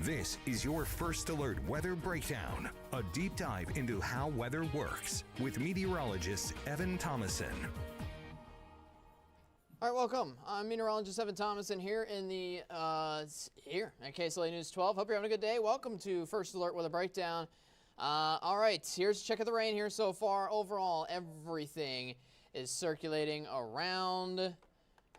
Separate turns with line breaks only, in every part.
This is your First Alert Weather Breakdown, a deep dive into how weather works with meteorologist Evan Thomason.
All right, welcome. I'm meteorologist Evan Thomason here in the here at KSLA News 12. Hope you're having a good day. Welcome to First Alert Weather Breakdown. All right, here's a check of the rain here so far. Overall, everything is circulating around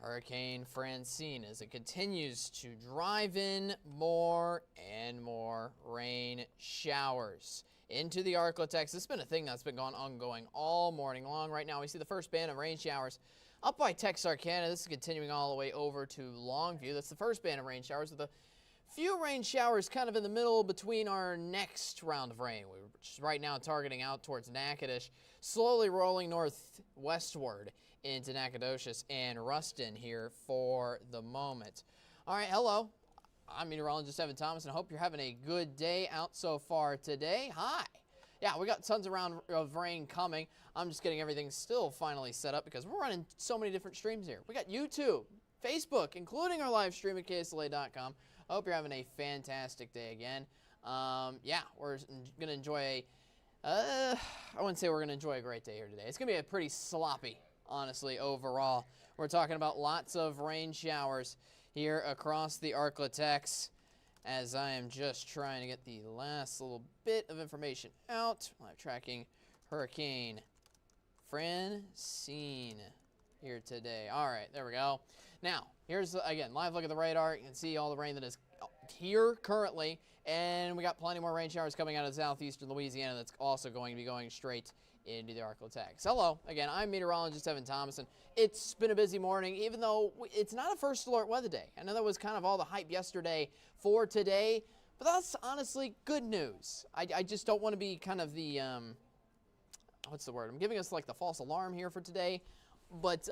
Hurricane Francine as it continues to drive in more and more rain showers into the Arklatex. This has been a thing that's been ongoing all morning long. Right now, we see the first band of rain showers up by Texarkana. This is continuing all the way over to Longview. That's the first band of rain showers with a few rain showers kind of in the middle between our next round of rain, which is right now targeting out towards Natchitoches, slowly rolling northwestward into Nacogdoches and Ruston here for the moment. All right, hello. I'm meteorologist Evan Thomas, and I hope you're having a good day out so far today. Hi. Yeah, we got tons of rain coming. I'm just getting everything still finally set up because we're running so many different streams here. We got YouTube, Facebook, including our live stream at KSLA.com. I hope you're having a fantastic day again. Yeah, we're going to enjoy I wouldn't say we're going to enjoy a great day here today. It's going to be a pretty sloppy, honestly, overall. We're talking about lots of rain showers here across the Arklatex, as I am just trying to get the last little bit of information out. I'm tracking Hurricane Francine here today. All right, there we go. Now, here's, again, live look at the radar. You can see all the rain that is here currently, and we got plenty more rain showers coming out of southeastern Louisiana that's also going to be going straight into the Arklatex. Hello, again, I'm meteorologist Evan Thomason. It's been a busy morning, even though it's not a first alert weather day. I know that was kind of all the hype yesterday for today, but that's honestly good news. I just don't want to be kind of the, what's the word? I'm giving us like the false alarm here for today. But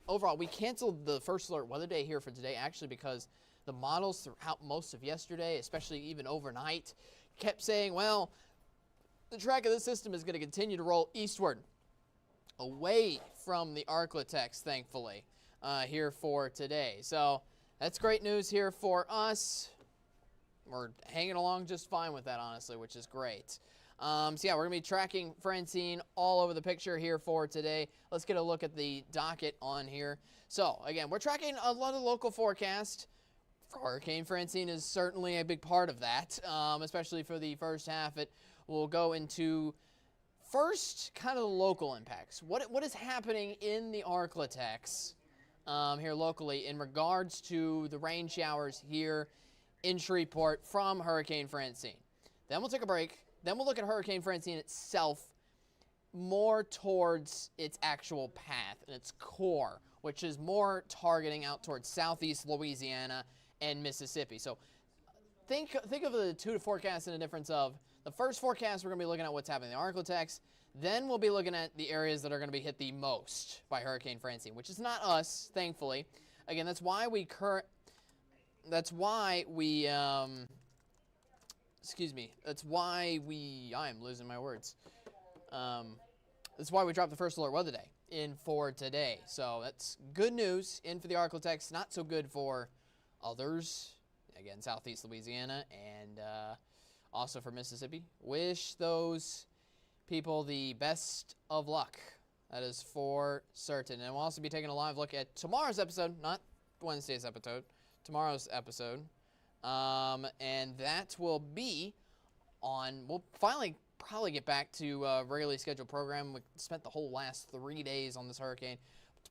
overall, we canceled the first alert weather day here for today, actually, because the models throughout most of yesterday, especially even overnight, kept saying, well, the track of the system is going to continue to roll eastward, away from the Arklatex, thankfully, here for today. So that's great news here for us. We're hanging along just fine with that, honestly, which is great. So yeah, we're going to be tracking Francine all over the picture here for today. Let's get a look at the docket on here. So again, we're tracking a lot of local forecast. Hurricane Francine is certainly a big part of that, especially for the first half. It will go into first kind of the local impacts. What is happening in the Arklatex here locally in regards to the rain showers here in Shreveport from Hurricane Francine. Then we'll take a break. Then we'll look at Hurricane Francine itself more towards its actual path and its core, which is more targeting out towards southeast Louisiana and Mississippi. So think of the two forecasts in a difference of the first forecast, we're going to be looking at what's happening in the Arklatex. Then we'll be looking at the areas that are going to be hit the most by Hurricane Francine, which is not us, thankfully. Again, that's why we I am losing my words. That's why we dropped the first alert weather day in for today. So that's good news in for the Arklatex. Not so good for others. Again, southeast Louisiana and also for Mississippi. Wish those people the best of luck. That is for certain. And we'll also be taking a live look at tomorrow's episode, not Wednesday's episode, tomorrow's episode. And that will be on, we'll finally probably get back to a regularly scheduled program. We spent the whole last 3 days on this hurricane.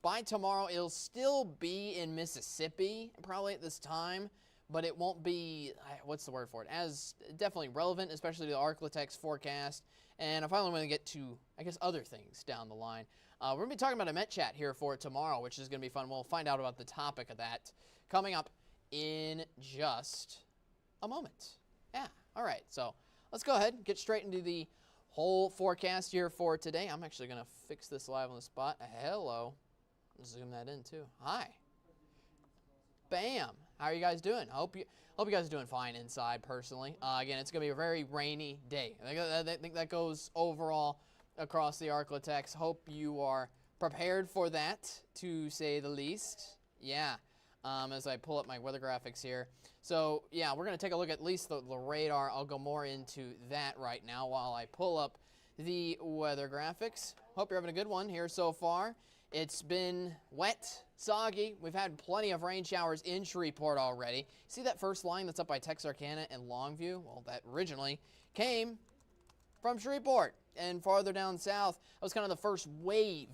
By tomorrow, it'll still be in Mississippi, probably at this time, but it won't be, what's the word for it, as definitely relevant, especially to the Arklatex forecast. And I finally want to get to, I guess, other things down the line. We're going to be talking about a Met Chat here for tomorrow, which is going to be fun. We'll find out about the topic of that coming up in just a moment. Yeah, all right, so let's go ahead and get straight into the whole forecast here for today. I'm actually going to fix this live on the spot. Hello. Zoom that in too. Hi. Bam. How are you guys doing? I hope you guys are doing fine inside personally. Again, it's going to be a very rainy day. I think that goes overall across the Arklatex. Hope you are prepared for that, to say the least. Yeah. as I pull up my weather graphics here. So, yeah, we're going to take a look at least the radar. I'll go more into that right now while I pull up the weather graphics. Hope you're having a good one here so far. It's been wet, soggy. We've had plenty of rain showers in Shreveport already. See that first line that's up by Texarkana and Longview? Well, that originally came from Shreveport. And farther down south, that was kind of the first wave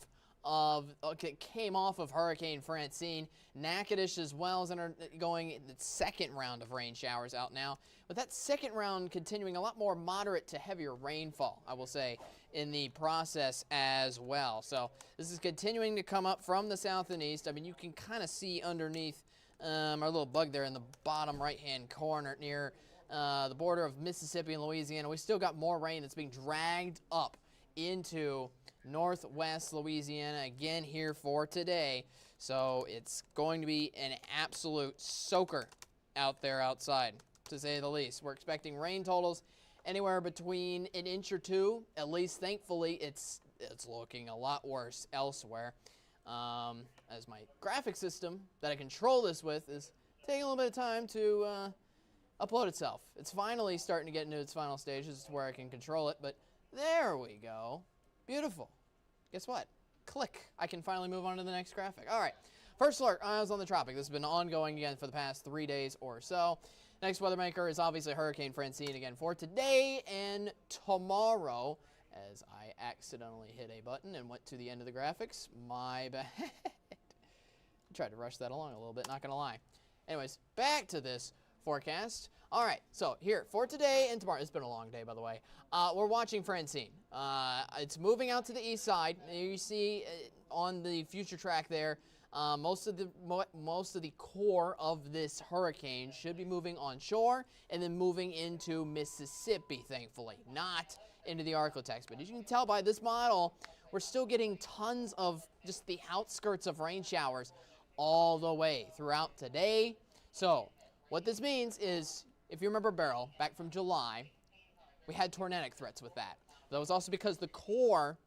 came off of Hurricane Francine. Natchitoches as well is going the second round of rain showers out now. With that second round continuing, a lot more moderate to heavier rainfall, I will say, in the process as well. So this is continuing to come up from the south and east. I mean, you can kind of see underneath our little bug there in the bottom right-hand corner near the border of Mississippi and Louisiana. We still got more rain that's being dragged up into northwest Louisiana again here for today. So it's going to be an absolute soaker out there outside, to say the least. We're expecting rain totals anywhere between an inch or two. At least, thankfully, it's looking a lot worse elsewhere. As my graphic system that I control this with is taking a little bit of time to upload itself. It's finally starting to get into its final stages to where I can control it, but there we go. Beautiful. Guess what? Click. I can finally move on to the next graphic. All right. First alert, eyes on the tropic. This has been ongoing again for the past 3 days or so. Next weather maker is obviously Hurricane Francine again for today and tomorrow. As I accidentally hit a button and went to the end of the graphics. My bad. Tried to rush that along a little bit, not going to lie. Anyways, back to this forecast. All right, so here for today and tomorrow. It's been a long day, by the way. We're watching Francine. It's moving out to the east side. You see on the future track there, most of the core of this hurricane should be moving on shore and then moving into Mississippi, thankfully, not into the Arklatex. But as you can tell by this model, we're still getting tons of just the outskirts of rain showers all the way throughout today. So what this means is, if you remember Beryl, back from July, we had tornadic threats with that. That was also because the core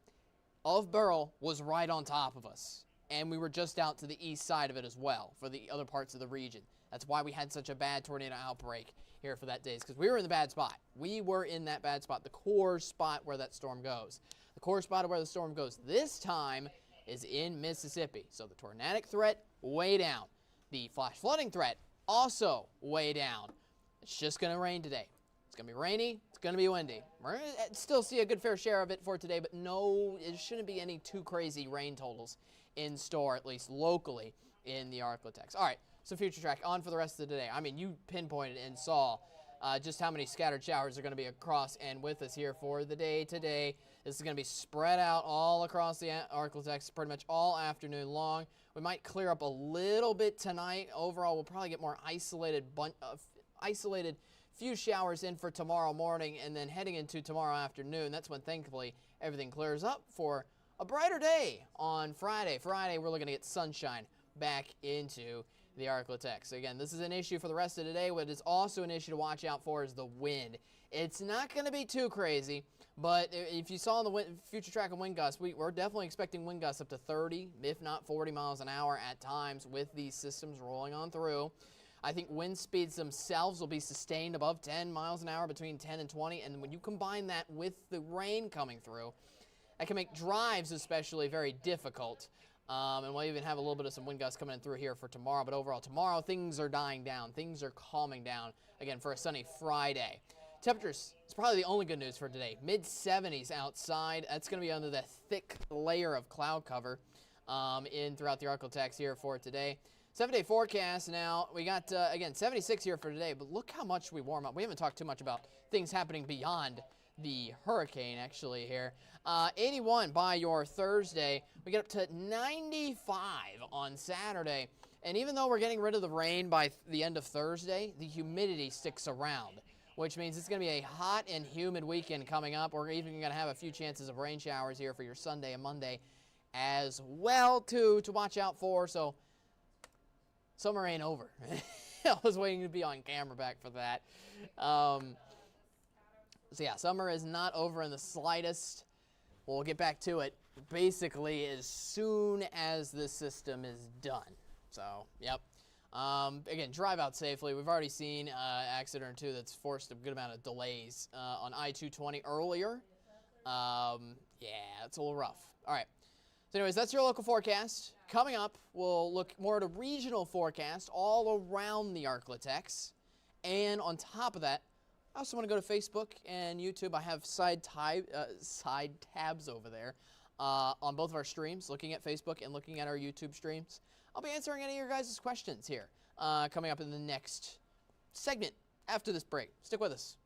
of Beryl was right on top of us. And we were just out to the east side of it as well for the other parts of the region. That's why we had such a bad tornado outbreak here for that day, because we were in the bad spot. We were in that bad spot, the core spot where that storm goes. The core spot of where the storm goes this time is in Mississippi. So the tornadic threat, way down. The flash flooding threat, also way down. It's just going to rain today. It's going to be rainy. It's going to be windy. We're going to still see a good fair share of it for today, but no, it shouldn't be any too crazy rain totals in store, at least locally, in the Arklatex. All right, so future track on for the rest of the day. I mean, you pinpointed and saw just how many scattered showers are going to be across and with us here for the day today. This is going to be spread out all across the Arklatex pretty much all afternoon long. We might clear up a little bit tonight. Overall, we'll probably get more isolated few showers in for tomorrow morning, and then heading into tomorrow afternoon, that's when thankfully everything clears up for a brighter day on Friday. Friday, we're looking to get sunshine back into the Arklatex. Again, this is an issue for the rest of the day. What is also an issue to watch out for is the wind. It's not going to be too crazy, but if you saw the future track of wind gusts, we're definitely expecting wind gusts up to 30, if not 40 miles an hour at times with these systems rolling on through. I think wind speeds themselves will be sustained above 10 miles an hour, between 10 and 20, and when you combine that with the rain coming through, that can make drives especially very difficult. And we'll even have a little bit of some wind gusts coming in through here for tomorrow. But overall, tomorrow, things are dying down. Things are calming down, again, for a sunny Friday. Temperatures, it's probably the only good news for today. Mid-70s outside. That's going to be under that thick layer of cloud cover throughout the Arklatex here for today. 7-day forecast now. We got, again, 76 here for today. But look how much we warm up. We haven't talked too much about things happening beyond the hurricane, actually, here. 81 by your Thursday. We get up to 95 on Saturday. And even though we're getting rid of the rain by the end of Thursday, the humidity sticks around, which means it's going to be a hot and humid weekend coming up. We're even going to have a few chances of rain showers here for your Sunday and Monday as well, to watch out for. So summer ain't over. I was waiting to be on camera back for that. So yeah, summer is not over in the slightest. We'll get back to it basically as soon as the system is done. So, yep. Again, drive out safely. We've already seen accident or two that's forced a good amount of delays on I-220 earlier. Yeah, it's a little rough. All right. So anyways, that's your local forecast. Coming up, we'll look more at a regional forecast all around the Arklatex. And on top of that, I also want to go to Facebook and YouTube. I have side tabs over there on both of our streams, looking at Facebook and looking at our YouTube streams. I'll be answering any of your guys' questions here coming up in the next segment after this break. Stick with us.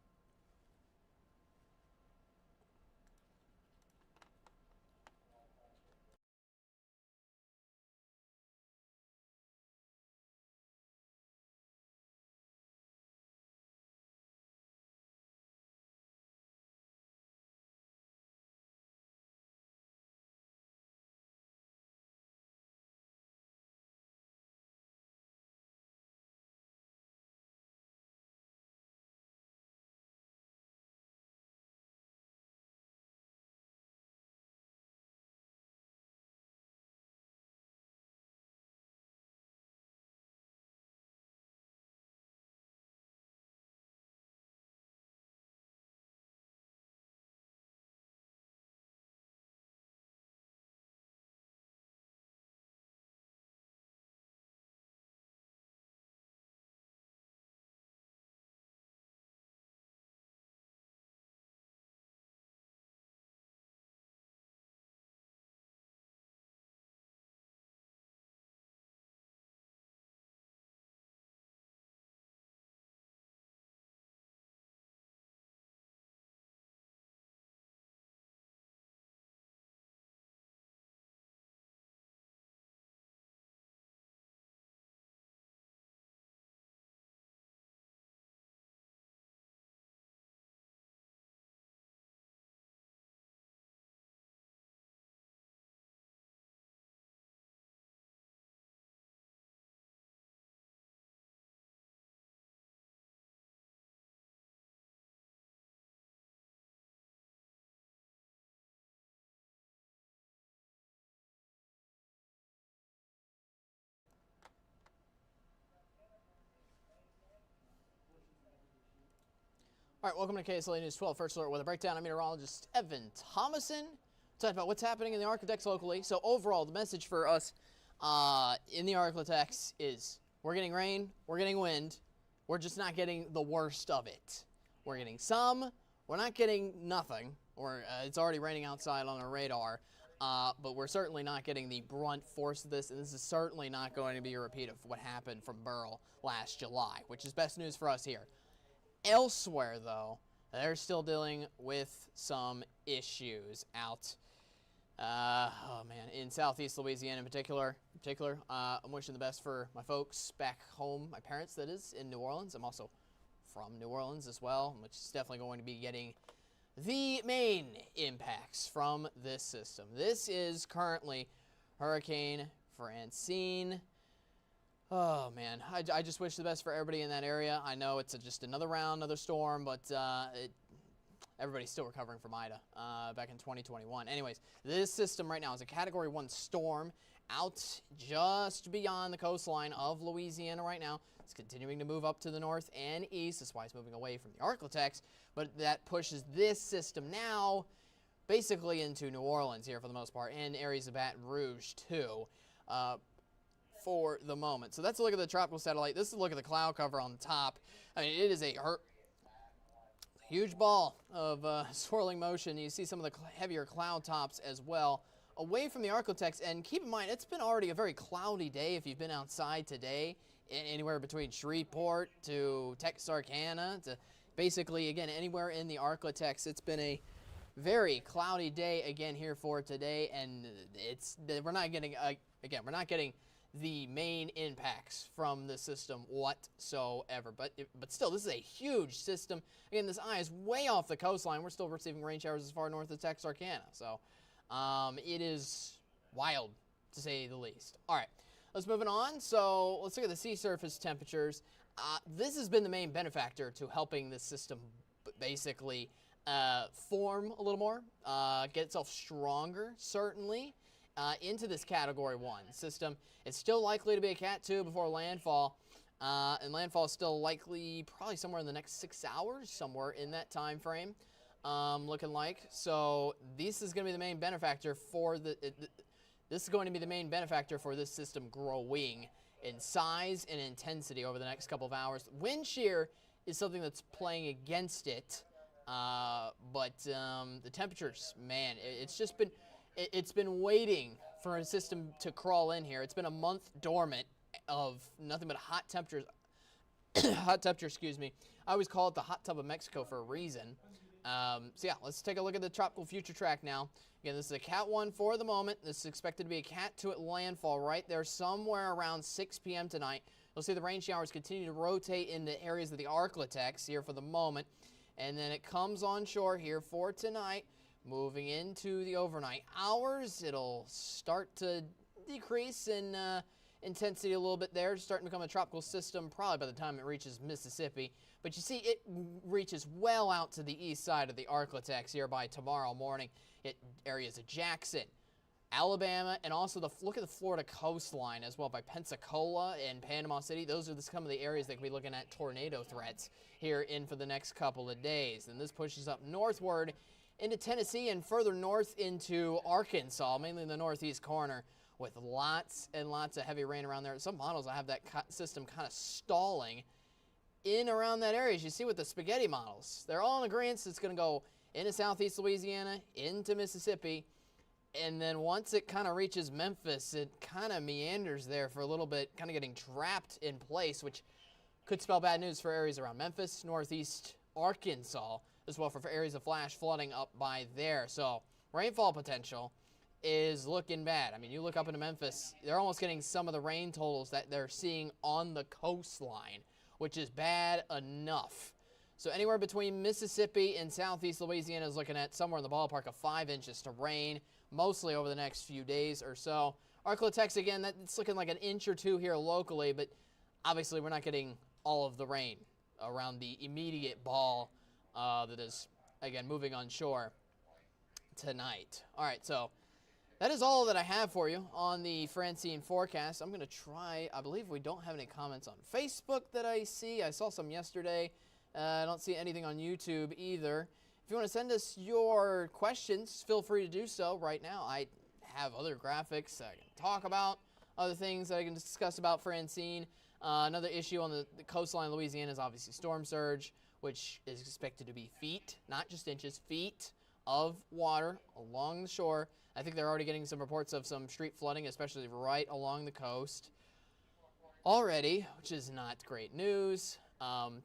All right, welcome to KSLA News 12, First Alert Weather Breakdown. I'm meteorologist Evan Thomason. Talking about what's happening in the Arklatex locally. So overall, the message for us in the Arklatex is we're getting rain, we're getting wind, we're just not getting the worst of it. We're getting some, we're not getting nothing, or it's already raining outside on our radar, but we're certainly not getting the brunt force of this, and this is certainly not going to be a repeat of what happened from Burl last July, which is best news for us here. Elsewhere, though, they're still dealing with some issues out, oh man, in southeast Louisiana in particular. I'm wishing the best for my folks back home, my parents, that is, in New Orleans. I'm also from New Orleans as well, which is definitely going to be getting the main impacts from this system. This is currently Hurricane Francine. Oh, man, I just wish the best for everybody in that area. I know it's just another round, another storm, but everybody's still recovering from Ida back in 2021. Anyways, this system right now is a Category 1 storm out just beyond the coastline of Louisiana right now. It's continuing to move up to the north and east. That's why it's moving away from the Arklatex, but that pushes this system now basically into New Orleans here for the most part, and areas of Baton Rouge too. For the moment. So that's a look at the tropical satellite. This is a look at the cloud cover on the top. I mean, it is a huge ball of swirling motion. You see some of the heavier cloud tops as well away from the Arklatex. And keep in mind, it's been already a very cloudy day if you've been outside today, anywhere between Shreveport to Texarkana to basically, again, anywhere in the Arklatex. It's been a very cloudy day again here for today, and we're not getting the main impacts from the system whatsoever. But still, this is a huge system. Again, this eye is way off the coastline. We're still receiving rain showers as far north as Texarkana. So it is wild, to say the least. All right, let's move on. So let's look at the sea surface temperatures. This has been the main benefactor to helping this system basically form a little more, get itself stronger, certainly. into this Category 1 system. It's still likely to be a Cat 2 before landfall. And landfall is still likely probably somewhere in the next 6 hours, somewhere in that time frame, looking like. So this is going to be the main benefactor for this is going to be the main benefactor for this system growing in size and intensity over the next couple of hours. Wind shear is something that's playing against it, but the temperatures, man, it's been waiting for a system to crawl in here. It's been a month dormant of nothing but hot temperatures. Hot temperature, excuse me. I always call it the hot tub of Mexico for a reason. So yeah, let's take a look at the tropical future track now. Again, this is a Cat 1 for the moment. This is expected to be a Cat 2 at landfall right there somewhere around 6 p.m. tonight. You'll see the rain showers continue to rotate in the areas of the Arklatex here for the moment. And then it comes on shore here for tonight. Moving into the overnight hours, it'll start to decrease in intensity a little bit there, starting to become a tropical system probably by the time it reaches Mississippi. But you see, it reaches well out to the east side of the Arklatex here by tomorrow morning. It areas of Jackson, Alabama, and also look at the Florida coastline as well by Pensacola and Panama City. Those are some of the areas that could be looking at tornado threats here in for the next couple of days. And this pushes up northward into Tennessee and further north into Arkansas, mainly in the northeast corner, with lots and lots of heavy rain around there. Some models I have that system kind of stalling in around that area. As you see with the spaghetti models, they're all in agreement it's going to go into southeast Louisiana, into Mississippi, and then once it kind of reaches Memphis, it kind of meanders there for a little bit, kind of getting trapped in place, which could spell bad news for areas around Memphis, northeast Arkansas, as well for areas of flash flooding up by there. So rainfall potential is looking bad. I mean, you look up into Memphis, they're almost getting some of the rain totals that they're seeing on the coastline, which is bad enough. So anywhere between Mississippi and southeast Louisiana is looking at somewhere in the ballpark of 5 inches to rain, mostly over the next few days or so. Arklatex, again, it's looking like an inch or two here locally, but obviously we're not getting all of the rain around the immediate ball that is, again, moving on shore tonight. All right, so that is all that I have for you on the Francine forecast. I'm going to try, I believe we don't have any comments on Facebook that I see. I saw some yesterday. I don't see anything on YouTube either. If you want to send us your questions, feel free to do so right now. I have other graphics I can talk about, other things that I can discuss about Francine. Another issue on the coastline of Louisiana is obviously storm surge, which is expected to be feet, not just inches, feet of water along the shore. I think they're already getting some reports of some street flooding, especially right along the coast already, which is not great news.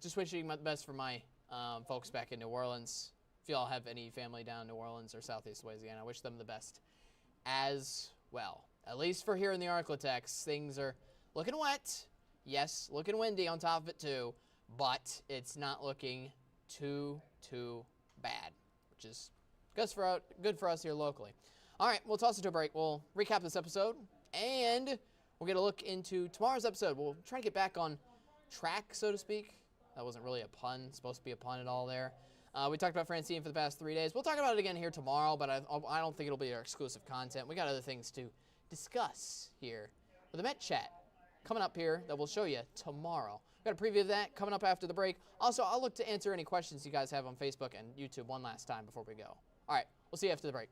Just wishing the best for my folks back in New Orleans. If y'all have any family down in New Orleans or southeast Louisiana, I wish them the best as well. At least for here in the Arklatex, things are looking wet. Yes, looking windy on top of it too, but it's not looking too bad, which is good for us here locally. All right, we'll toss it to a break. We'll recap this episode, and we'll get a look into tomorrow's episode. We'll try to get back on track, so to speak. That wasn't really a pun. It's supposed to be a pun at all there. We talked about Francine for the past 3 days. We'll talk about it again here tomorrow, but I don't think it'll be our exclusive content. We got other things to discuss here with the Met Chat coming up here that we'll show you tomorrow. We got a preview of that coming up after the break. Also, I'll look to answer any questions you guys have on Facebook and YouTube one last time before we go. All right, we'll see you after the break.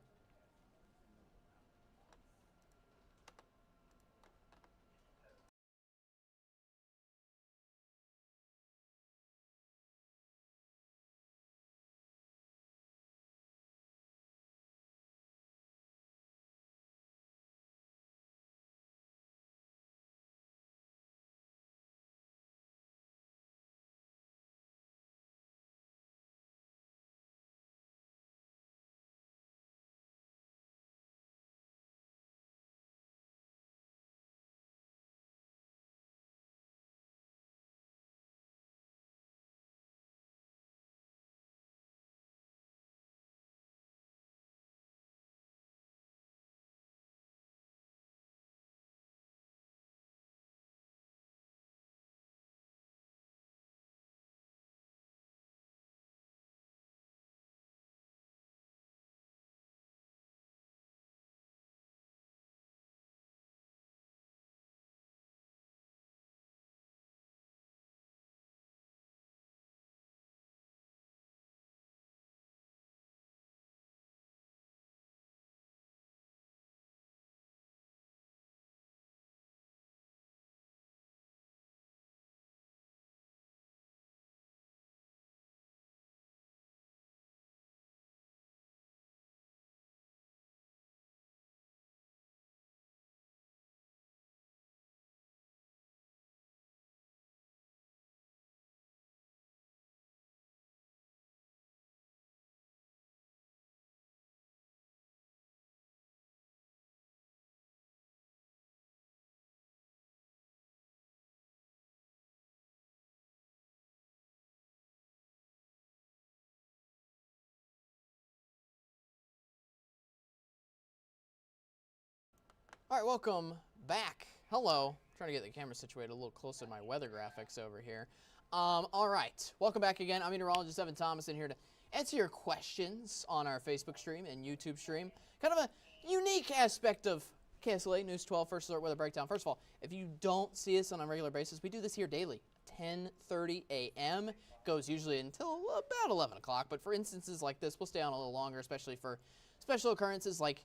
All right, welcome back. Hello. Trying to get the camera situated a little closer to my weather graphics over here. All right, welcome back again. I'm meteorologist Evan Thomason here to answer your questions on our Facebook stream and YouTube stream. Kind of a unique aspect of KSLA News 12 First Alert Weather Breakdown. First of all, if you don't see us on a regular basis, we do this here daily, 10:30 a.m. Goes usually until about 11 o'clock, but for instances like this, we'll stay on a little longer, especially for special occurrences like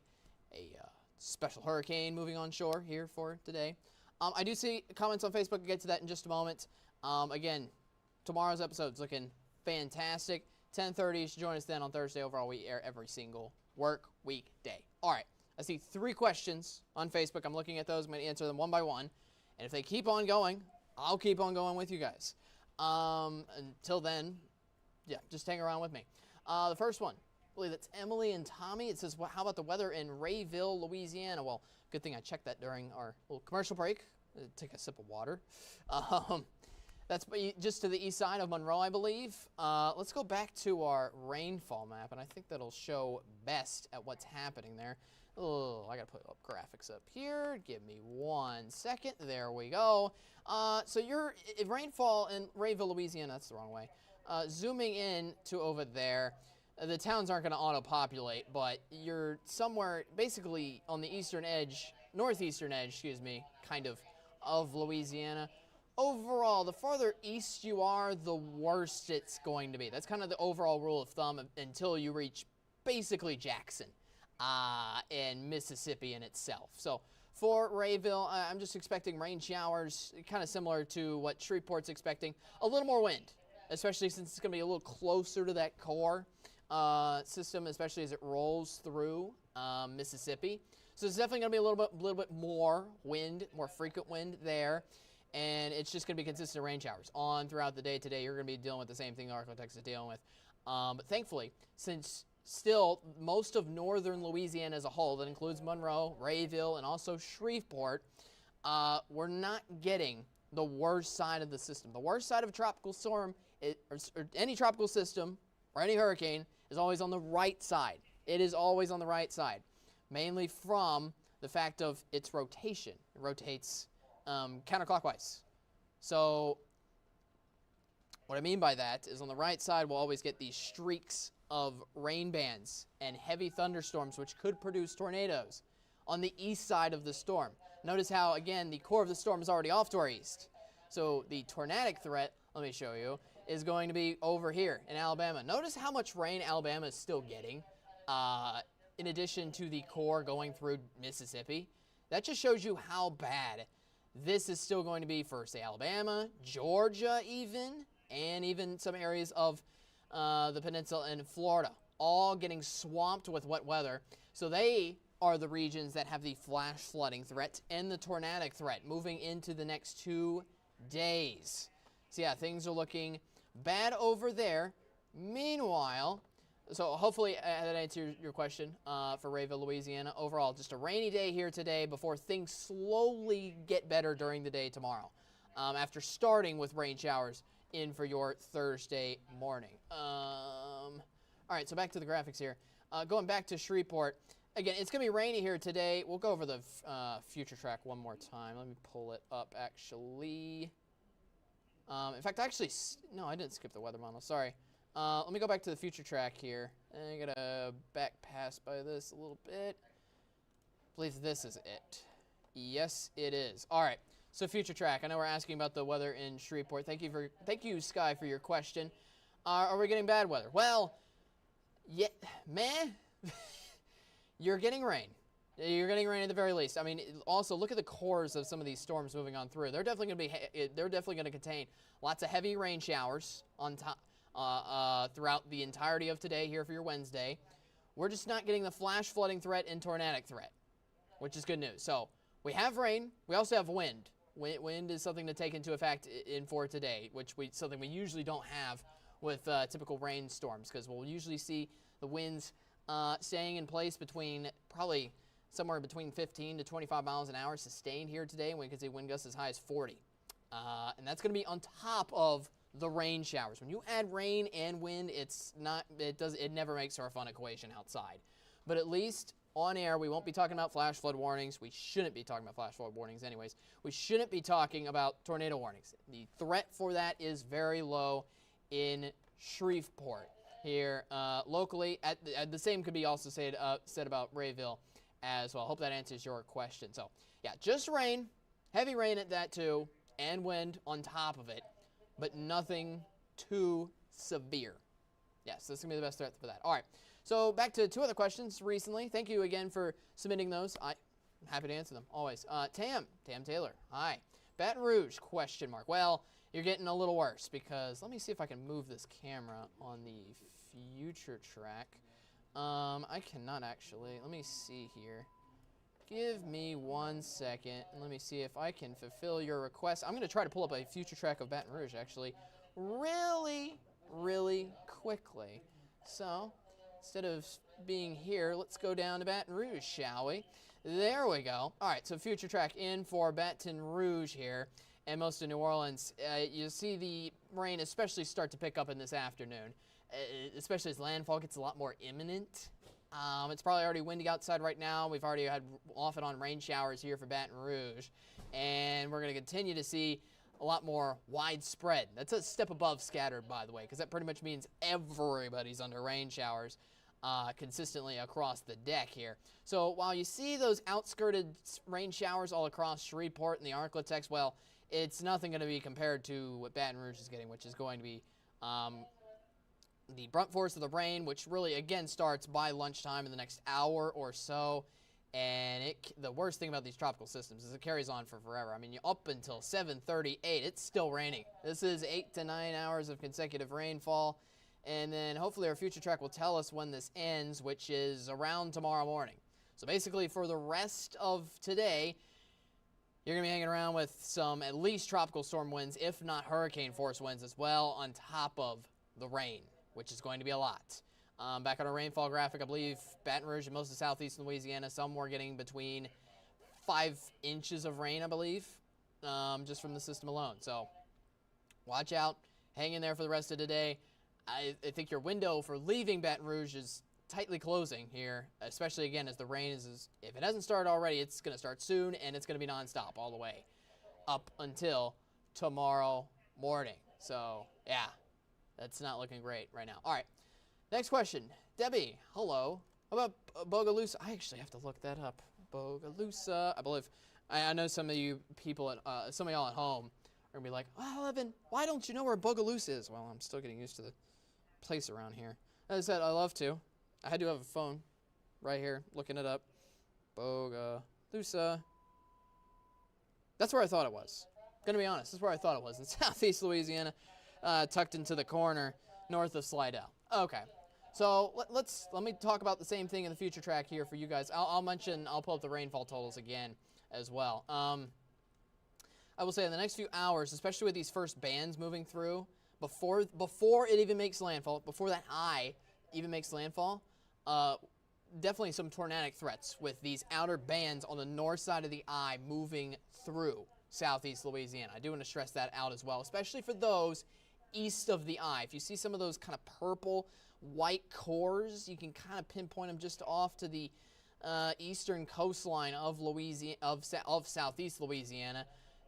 a special hurricane moving on shore here for today. I do see comments on Facebook. We'll get to that in just a moment. Again, tomorrow's episode's looking fantastic. 10:30, you should join us then on Thursday. Overall, we air every single work week day. All right, I see 3 questions on Facebook. I'm looking at those. I'm going to answer them one by one. And if they keep on going, I'll keep on going with you guys. Until then, yeah, just hang around with me. The first one, I believe that's Emily and Tommy. It says, well, how about the weather in Rayville, Louisiana? Well, good thing I checked that during our little commercial break. Take a sip of water. That's just to the east side of Monroe, I believe. Let's go back to our rainfall map, and I think that'll show best at what's happening there. Oh, I got to put up graphics up here. Give me 1 second. There we go. So your rainfall in Rayville, Louisiana, that's the wrong way. Zooming in to over there, the towns aren't going to auto-populate, but you're somewhere basically on the eastern edge, northeastern edge, excuse me, kind of Louisiana. Overall, the farther east you are, the worse it's going to be. That's kind of the overall rule of thumb until you reach basically Jackson and Mississippi in itself. So for Rayville, I'm just expecting rain showers, kind of similar to what Shreveport's expecting. A little more wind, especially since it's going to be a little closer to that core system, especially as it rolls through Mississippi. So it's definitely going to be a little bit more wind, more frequent wind there. And it's just going to be consistent rain showers on throughout the day today. You're going to be dealing with the same thing Arklatex is dealing with. But thankfully, since still most of northern Louisiana as a whole, that includes Monroe, Rayville, and also Shreveport, we're not getting the worst side of the system. The worst side of a tropical storm, or any tropical system, or any hurricane, is always on the right side. It is always on the right side, mainly from the fact of its rotation. It rotates counterclockwise. So what I mean by that is on the right side, we'll always get these streaks of rain bands and heavy thunderstorms, which could produce tornadoes on the east side of the storm. Notice how, again, the core of the storm is already off to our east. So the tornadic threat, let me show you, is going to be over here in Alabama. Notice how much rain Alabama is still getting, in addition to the core going through Mississippi. That just shows you how bad this is still going to be for, say, Alabama, Georgia and even some areas of the peninsula and Florida, all getting swamped with wet weather. So they are the regions that have the flash flooding threat and the tornadic threat moving into the next 2 days. So yeah, things are looking bad over there. Meanwhile, so hopefully that answers your question for Rayville, Louisiana. Overall, just a rainy day here today before things slowly get better during the day tomorrow, after starting with rain showers in for your Thursday morning. All right, so back to the graphics here. Going back to Shreveport, again, it's going to be rainy here today. We'll go over the future track one more time. Let me pull it up, actually. In fact, no, I didn't skip the weather model. Sorry. Let me go back to the future track here. I got to back pass by this a little bit. I believe this is it. Yes, it is. All right. So future track. I know we're asking about the weather in Shreveport. Thank you, Sky, for your question. Are we getting bad weather? Well, yeah, man, you're getting rain. You're getting rain at the very least. I mean, also look at the cores of some of these storms moving on through. They're definitely going to contain lots of heavy rain showers on top throughout the entirety of today here for your Wednesday. We're just not getting the flash flooding threat and tornadic threat, which is good news. So we have rain. We also have wind. Wind is something to take into effect in for today, something we usually don't have with typical rainstorms, because we'll usually see the winds staying in place between probably somewhere between 15 to 25 miles an hour sustained here today, and we can see wind gusts as high as 40. And that's going to be on top of the rain showers. When you add rain and wind, it never makes for a fun equation outside. But at least on air, we won't be talking about flash flood warnings. We shouldn't be talking about flash flood warnings anyways. We shouldn't be talking about tornado warnings. The threat for that is very low in Shreveport here locally. The same could be also said about Rayville as well. Hope that answers your question. So, yeah, just rain, heavy rain at that too, and wind on top of it, but nothing too severe. Yes, this is going to be the best threat for that. All right, so back to 2 other questions recently. Thank you again for submitting those. I'm happy to answer them, always. Tam Taylor, hi. Baton Rouge, question mark. Well, you're getting a little worse because let me see if I can move this camera on the future track. I cannot actually. Let me see here. Give me 1 second, and let me see if I can fulfill your request. I'm going to try to pull up a future track of Baton Rouge, actually, really quickly. So, instead of being here, let's go down to Baton Rouge, shall we? There we go. All right, so future track in for Baton Rouge here and most of New Orleans. You see the rain especially start to pick up in this afternoon, especially as landfall gets a lot more imminent. It's probably already windy outside right now. We've already had off and on rain showers here for Baton Rouge, and we're going to continue to see a lot more widespread. That's a step above scattered, by the way, because that pretty much means everybody's under rain showers consistently across the deck here. So while you see those outskirted rain showers all across Shreveport and the Arklatex, well, it's nothing going to be compared to what Baton Rouge is getting, which is going to be the brunt force of the rain, which really, again, starts by lunchtime in the next hour or so. And the worst thing about these tropical systems is it carries on for forever. I mean, up until 7:38, it's still raining. This is 8 to 9 hours of consecutive rainfall. And then hopefully our future track will tell us when this ends, which is around tomorrow morning. So basically for the rest of today, you're going to be hanging around with some at least tropical storm winds, if not hurricane force winds as well, on top of the rain, which is going to be a lot. Back on our rainfall graphic, I believe Baton Rouge and most of southeastern Louisiana, some were getting between 5 inches of rain, I believe, just from the system alone. So watch out. Hang in there for the rest of the day. I think your window for leaving Baton Rouge is tightly closing here, especially, again, as the rain is if it hasn't started already, it's going to start soon, and it's going to be nonstop all the way up until tomorrow morning. So, yeah, that's not looking great right now. All right. Next question. Debbie, hello. How about Bogalusa? I actually have to look that up. Bogalusa. I believe. I know some of you people, some of y'all at home are going to be like, oh, Evan, why don't you know where Bogalusa is? Well, I'm still getting used to the place around here. As I said, I love to. I do have a phone right here looking it up. Bogalusa. That's where I thought it was. Going to be honest, that's where I thought it was. In southeast Louisiana, tucked into the corner north of Slidell. Okay. So let me talk about the same thing in the future track here for you guys. I'll pull up the rainfall totals again as well. I will say in the next few hours, especially with these first bands moving through, before it even makes landfall, before that eye even makes landfall, definitely some tornadic threats with these outer bands on the north side of the eye moving through southeast Louisiana. I do want to stress that out as well, especially for those east of the eye. If you see some of those kind of purple, white cores, you can kind of pinpoint them just off to the eastern coastline of Louisiana, of southeast Louisiana.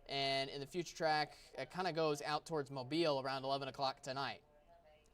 And in the future track, it kind of goes out towards Mobile around 11 o'clock tonight.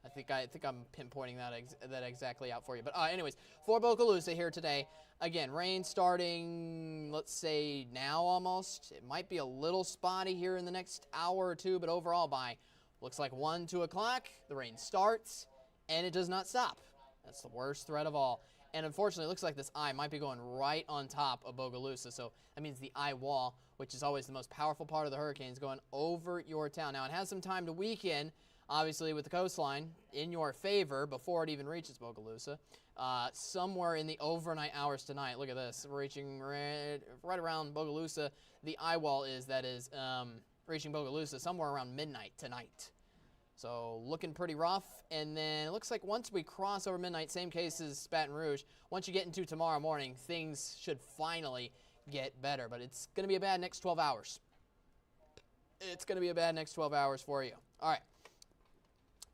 I think I'm pinpointing that exactly out for you. But anyways, for Bogalusa here today, again, rain starting, let's say now almost. It might be a little spotty here in the next hour or two, but overall by looks like 1, 2 o'clock, the rain starts, and it does not stop. That's the worst threat of all. And unfortunately, it looks like this eye might be going right on top of Bogalusa. So that means the eye wall, which is always the most powerful part of the hurricane, is going over your town. Now, it has some time to weaken, obviously, with the coastline in your favor before it even reaches Bogalusa. Somewhere in the overnight hours tonight, look at this, reaching right around Bogalusa. The eye wall is reaching Bogalusa somewhere around midnight tonight. So looking pretty rough. And then it looks like once we cross over midnight, same case as Baton Rouge, once you get into tomorrow morning, things should finally get better. But it's going to be a bad next 12 hours. It's going to be a bad next 12 hours for you. All right.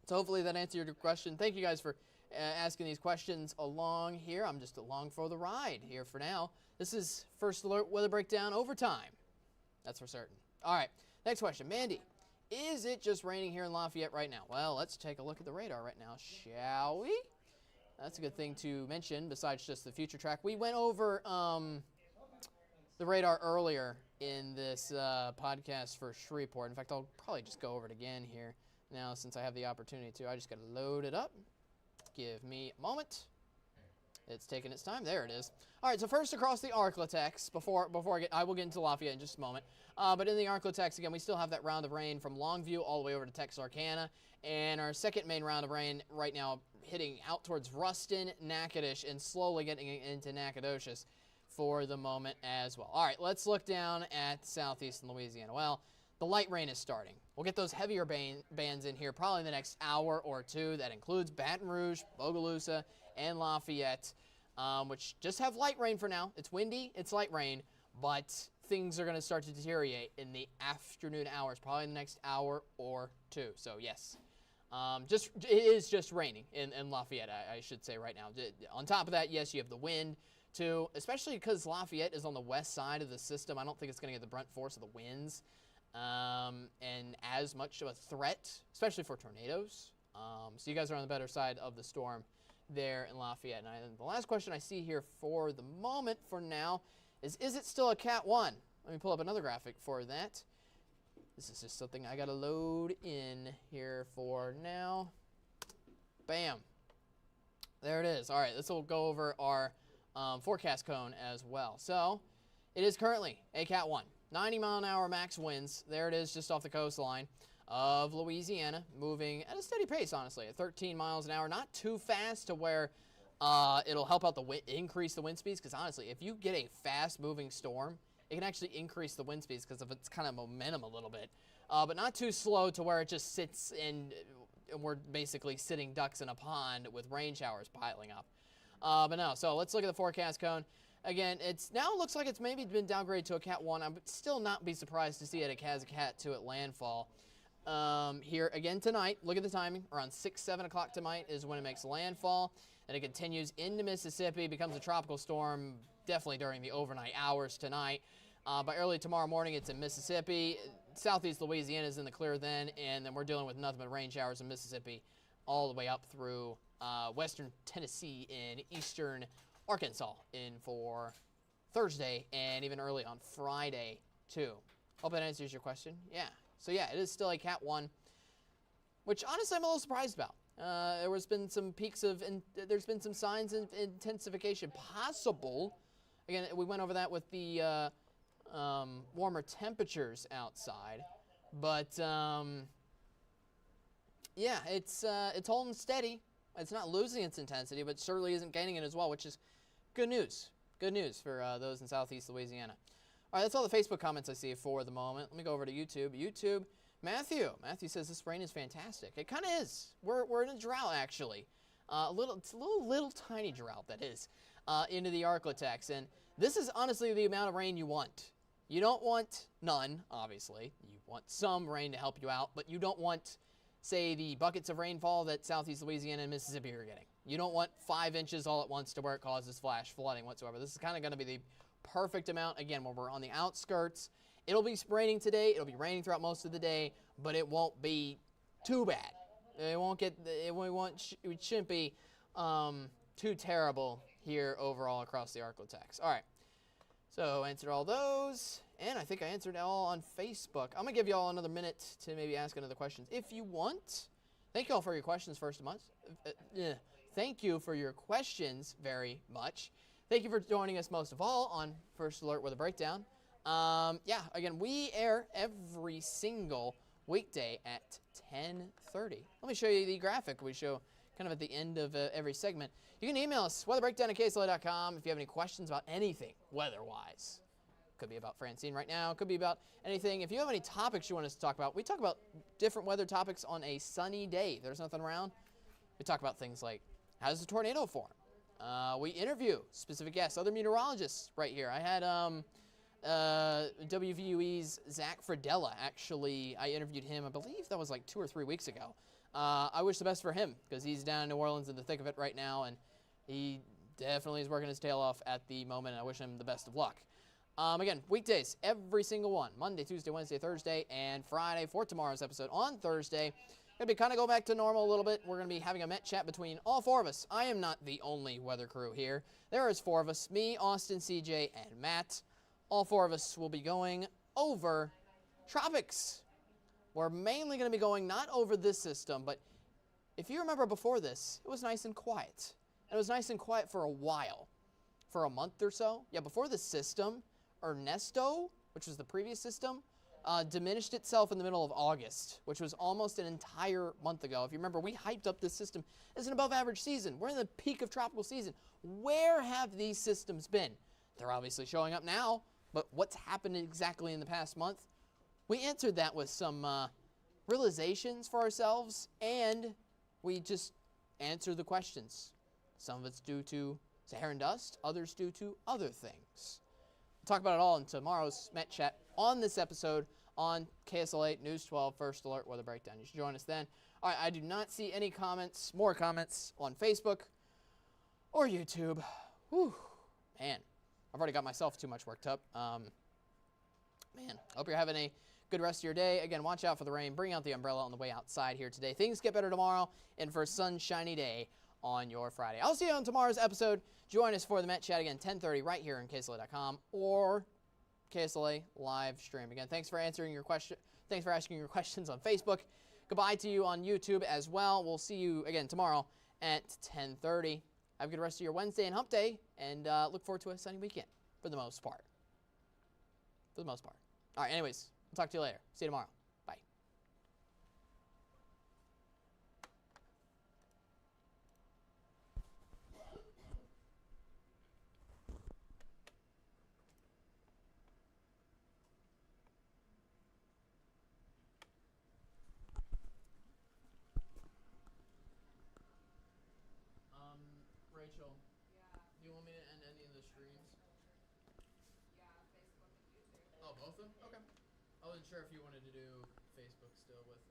So hopefully that answered your question. Thank you guys for asking these questions along here. I'm just along for the ride here for now. This is First Alert Weather Breakdown Overtime. That's for certain. All right, next question. Mandy, is it just raining here in Lafayette right now? Well, let's take a look at the radar right now, shall we? That's a good thing to mention besides just the future track. We went over the radar earlier in this podcast for Shreveport. In fact, I'll probably just go over it again here now since I have the opportunity to. I just got to load it up. Give me a moment. It's taking its time. There it is. All right, so first across the Arklatex, before I will get into Lafayette in just a moment. But in the Arklatex, again, we still have that round of rain from Longview all the way over to Texarkana. And our second main round of rain right now hitting out towards Ruston, Natchitoches, and slowly getting into Nacogdoches for the moment as well. All right, let's look down at southeastern Louisiana. Well, the light rain is starting. We'll get those heavier bands in here probably in the next hour or two. That includes Baton Rouge, Bogalusa, and Lafayette, which just have light rain for now. It's windy, it's light rain, but things are going to start to deteriorate in the afternoon hours, probably in the next hour or two. So, yes, it is just raining in Lafayette, I should say right now. On top of that, yes, you have the wind, too, especially because Lafayette is on the west side of the system. I don't think it's going to get the brunt force of the winds and as much of a threat, especially for tornadoes. So you guys are on the better side of the storm there in Lafayette. And the last question I see here for the moment for now is it still a Cat 1? Let me pull up another graphic for that. This is just something I got to load in here for now. Bam. There it is. All right, this will go over our forecast cone as well. So it is currently a Cat 1. 90-mile-an-hour max winds. There it is just off the coastline of Louisiana, moving at a steady pace, honestly, at 13 miles an hour. Not too fast to where it'll help out increase the wind speeds, because honestly, if you get a fast-moving storm, it can actually increase the wind speeds because of its kind of momentum a little bit. But not too slow to where it just sits and we're basically sitting ducks in a pond with rain showers piling up. But no, so let's look at the forecast cone. Again, now looks like it's maybe been downgraded to a Cat 1. I would still not be surprised to see it as a Cat 2 at landfall. Here again tonight, look at the timing. Around 6, 7 o'clock tonight is when it makes landfall. And it continues into Mississippi, becomes a tropical storm definitely during the overnight hours tonight. By early tomorrow morning, it's in Mississippi. Southeast Louisiana is in the clear then, and then we're dealing with nothing but rain showers in Mississippi all the way up through western Tennessee and eastern Arkansas in for Thursday and even early on Friday, too. Hope that answers your question. Yeah. So, yeah, it is still a Cat 1, which honestly I'm a little surprised about. There's been some peaks there's been some signs of intensification possible. Again, we went over that with the warmer temperatures outside. But, yeah, it's holding steady. It's not losing its intensity, but certainly isn't gaining it as well, which is good news. Good news for those in southeast Louisiana. All right, that's all the Facebook comments I see for the moment. Let me go over to YouTube. YouTube, Matthew says this rain is fantastic. It kind of is. We're in a drought, actually. It's a little tiny drought, that is, into the Arklatex. And this is honestly the amount of rain you want. You don't want none, obviously. You want some rain to help you out, but you don't want, say, the buckets of rainfall that southeast Louisiana and Mississippi are getting. You don't want 5 inches all at once to where it causes flash flooding whatsoever. This is kind of going to be the perfect amount. Again, when we're on the outskirts, it'll be raining today. It'll be raining throughout most of the day, but it won't be too bad. It shouldn't be too terrible here overall across the Arklatex. All right. So answered all those, and I think I answered it all on Facebook. I'm going to give you all another minute to maybe ask another question if you want. Thank you all for your questions first month. Thank you for your questions very much. Thank you for joining us most of all on First Alert with a Breakdown. Yeah, again, we air every single weekday at 10:30. Let me show you the graphic we show kind of at the end of every segment. You can email us, weatherbreakdown@ksla.com, if you have any questions about anything weather-wise. Could be about Francine right now. Could be about anything. If you have any topics you want us to talk about, we talk about different weather topics on a sunny day. If there's nothing around, we talk about things like, how does a tornado form? We interview specific guests, other meteorologists right here. I had WVUE's Zach Fradella, actually. I interviewed him, I believe that was like 2 or 3 weeks ago. I wish the best for him because he's down in New Orleans in the thick of it right now, and he definitely is working his tail off at the moment, and I wish him the best of luck. Again, weekdays, every single one, Monday, Tuesday, Wednesday, Thursday, and Friday for tomorrow's episode. On Thursday, going to be kind of go back to normal a little bit. We're going to be having a Met chat between all four of us. I am not the only weather crew here. There is four of us, me, Austin, CJ, and Matt. All four of us will be going over tropics. We're mainly going to be going not over this system, but if you remember before this, it was nice and quiet. And it was nice and quiet for a while, for a month or so. Yeah, before the system, Ernesto, which was the previous system, diminished itself in the middle of August, which was almost an entire month ago. If you remember, we hyped up this system as an above-average season. We're in the peak of tropical season. Where have these systems been? They're obviously showing up now, but what's happened exactly in the past month? We answered that with some realizations for ourselves, and we just answered the questions. Some of it's due to Saharan dust, others due to other things. We'll talk about it all in tomorrow's Met Chat on this episode on KSLA News 12 First Alert Weather Breakdown. You should join us then. All right, I do not see any comments, more comments on Facebook or YouTube. Whew, man, I've already got myself too much worked up. Man, hope you're having a good rest of your day. Again, watch out for the rain. Bring out the umbrella on the way outside here today. Things get better tomorrow and for a sunshiny day on your Friday. I'll see you on tomorrow's episode. Join us for the Met Chat again, 10:30 right here on KSLA.com or KSLA live stream. Again, thanks for answering your question. Thanks for asking your questions on Facebook. Goodbye to you on YouTube as well. We'll see you again tomorrow at 10:30. Have a good rest of your Wednesday and hump day, and look forward to a sunny weekend for the most part. For the most part. All right, anyways, we'll talk to you later. See you tomorrow. Bye. Rachel, do you want me to end any of the streams? Oh, both of them? Okay. I wasn't sure if you wanted to do Facebook still with